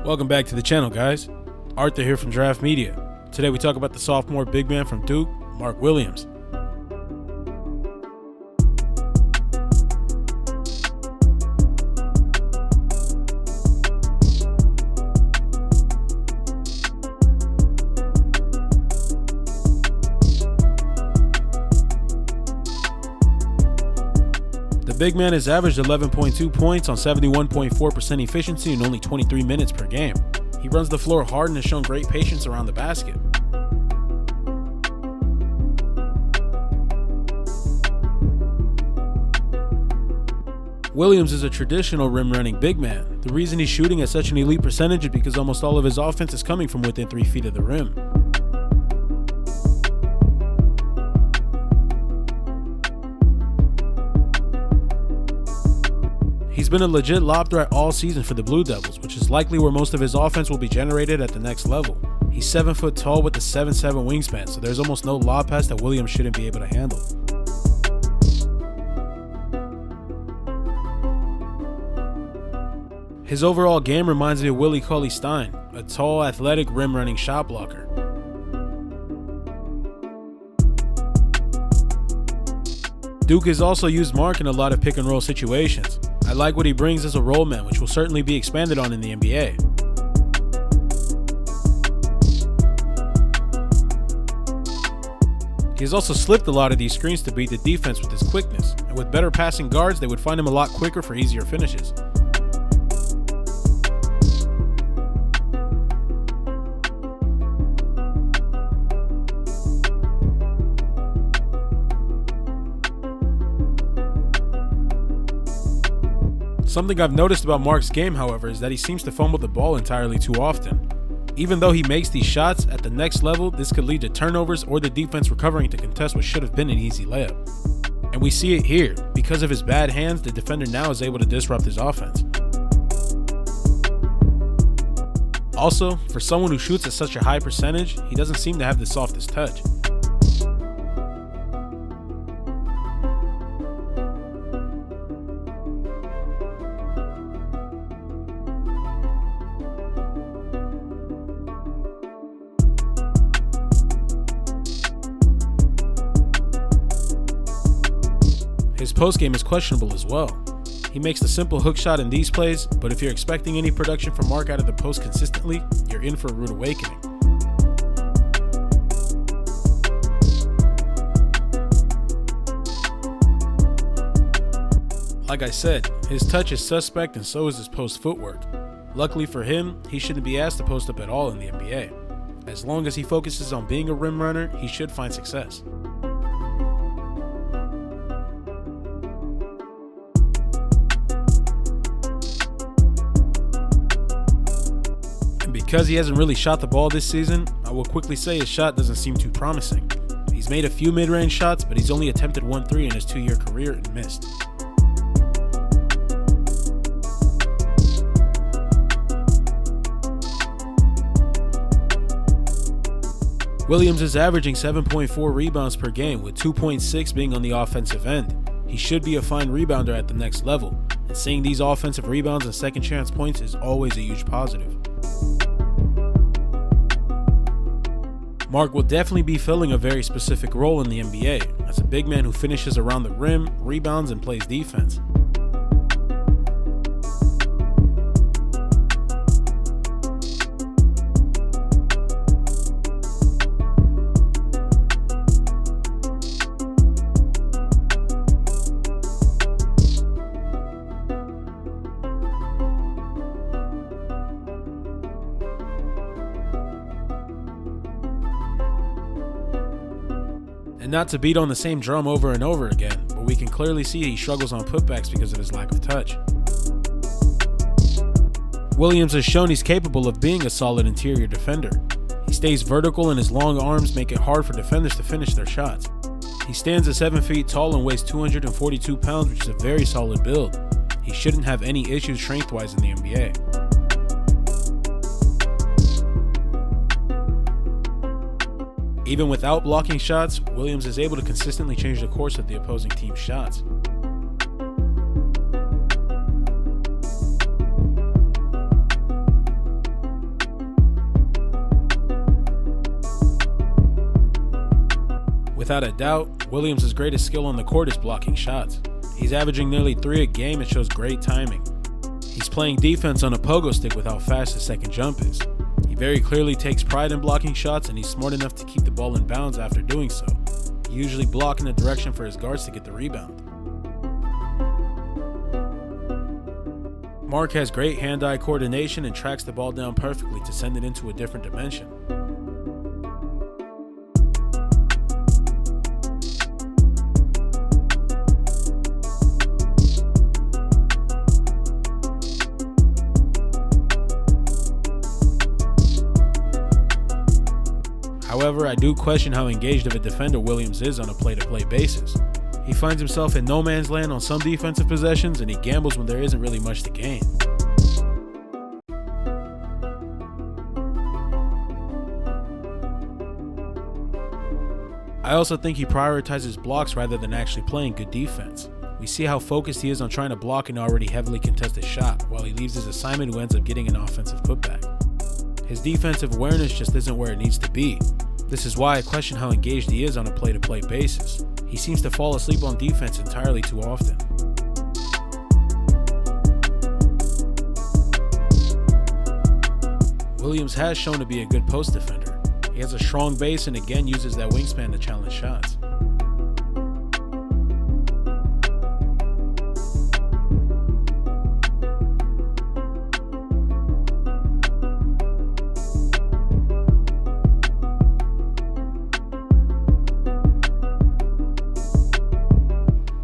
Welcome back to the channel, guys. Arthur here from Draft Media. Today we talk about the sophomore big man from Duke, Mark Williams. The big man has averaged 11.2 points on 71.4% efficiency in only 23 minutes per game. He runs the floor hard and has shown great patience around the basket. Williams is a traditional rim-running big man. The reason he's shooting at such an elite percentage is because almost all of his offense is coming from within 3 feet of the rim. He's been a legit lob threat all season for the Blue Devils, which is likely where most of his offense will be generated at the next level. He's 7 foot tall with a 7'7" wingspan, so there's almost no lob pass that Williams shouldn't be able to handle. His overall game reminds me of Willie Cauley-Stein, a tall, athletic, rim-running shot blocker. Duke has also used Mark in a lot of pick-and-roll situations. I like what he brings as a roll man, which will certainly be expanded on in the NBA. He has also slipped a lot of these screens to beat the defense with his quickness, and with better passing guards, they would find him a lot quicker for easier finishes. Something I've noticed about Mark's game, however, is that he seems to fumble the ball entirely too often. Even though he makes these shots, at the next level, this could lead to turnovers or the defense recovering to contest what should have been an easy layup. And we see it here. Because of his bad hands, the defender now is able to disrupt his offense. Also, for someone who shoots at such a high percentage, he doesn't seem to have the softest touch. His postgame is questionable as well. He makes the simple hook shot in these plays, but if you're expecting any production from Mark out of the post consistently, you're in for a rude awakening. Like I said, his touch is suspect and so is his post footwork. Luckily for him, he shouldn't be asked to post up at all in the NBA. As long as he focuses on being a rim runner, he should find success. Because he hasn't really shot the ball this season, I will quickly say his shot doesn't seem too promising. He's made a few mid-range shots, but he's only attempted 1 3 in his 2-year career and missed. Williams is averaging 7.4 rebounds per game, with 2.6 being on the offensive end. He should be a fine rebounder at the next level, and seeing these offensive rebounds and second chance points is always a huge positive. Mark will definitely be filling a very specific role in the NBA, as a big man who finishes around the rim, rebounds, and plays defense. And not to beat on the same drum over and over again, but we can clearly see he struggles on putbacks because of his lack of touch. Williams has shown he's capable of being a solid interior defender. He stays vertical and his long arms make it hard for defenders to finish their shots. He stands at 7 feet tall and weighs 242 pounds, which is a very solid build. He shouldn't have any issues strength-wise in the NBA. Even without blocking shots, Williams is able to consistently change the course of the opposing team's shots. Without a doubt, Williams' greatest skill on the court is blocking shots. He's averaging nearly 3 a game and shows great timing. He's playing defense on a pogo stick with how fast his second jump is. He very clearly takes pride in blocking shots, and he's smart enough to keep the ball in bounds after doing so. He usually block in a direction for his guards to get the rebound. Mark has great hand-eye coordination and tracks the ball down perfectly to send it into a different dimension. However, I do question how engaged of a defender Williams is on a play-to-play basis. He finds himself in no man's land on some defensive possessions, and he gambles when there isn't really much to gain. I also think he prioritizes blocks rather than actually playing good defense. We see how focused he is on trying to block an already heavily contested shot, while he leaves his assignment who ends up getting an offensive putback. His defensive awareness just isn't where it needs to be. This is why I question how engaged he is on a play-to-play basis. He seems to fall asleep on defense entirely too often. Williams has shown to be a good post defender. He has a strong base and again uses that wingspan to challenge shots.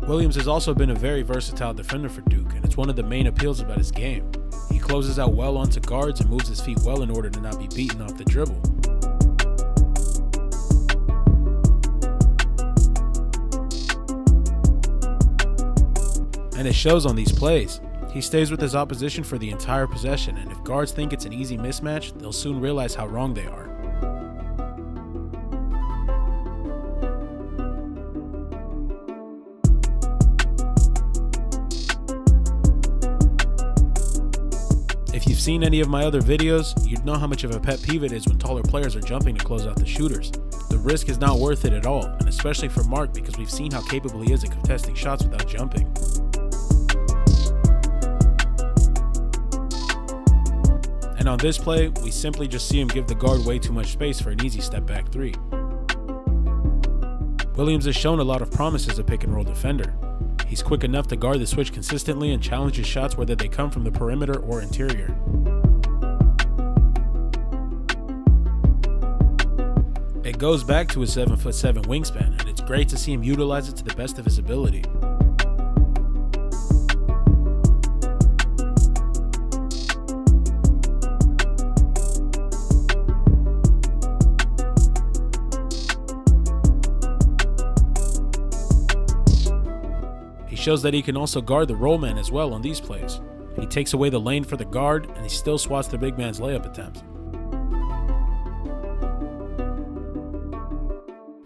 Williams has also been a very versatile defender for Duke, and it's one of the main appeals about his game. He closes out well onto guards and moves his feet well in order to not be beaten off the dribble. And it shows on these plays. He stays with his opposition for the entire possession, and if guards think it's an easy mismatch, they'll soon realize how wrong they are. If you've seen any of my other videos, you'd know how much of a pet peeve it is when taller players are jumping to close out the shooters. The risk is not worth it at all, and especially for Mark because we've seen how capable he is at contesting shots without jumping. And on this play, we simply just see him give the guard way too much space for an easy step back three. Williams has shown a lot of promise as a pick and roll defender. He's quick enough to guard the switch consistently and challenges shots whether they come from the perimeter or interior. It goes back to his 7'7" wingspan, and it's great to see him utilize it to the best of his ability. Shows that he can also guard the roll man as well on these plays. He takes away the lane for the guard, and he still swats the big man's layup attempt.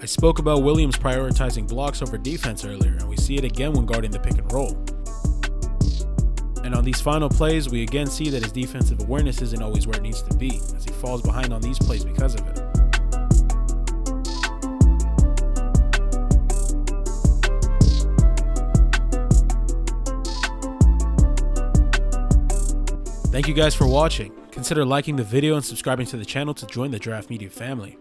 I spoke about Williams prioritizing blocks over defense earlier, and we see it again when guarding the pick and roll. And on these final plays, we again see that his defensive awareness isn't always where it needs to be, as he falls behind on these plays because of it. Thank you guys for watching. Consider liking the video and subscribing to the channel to join the Draft Media family.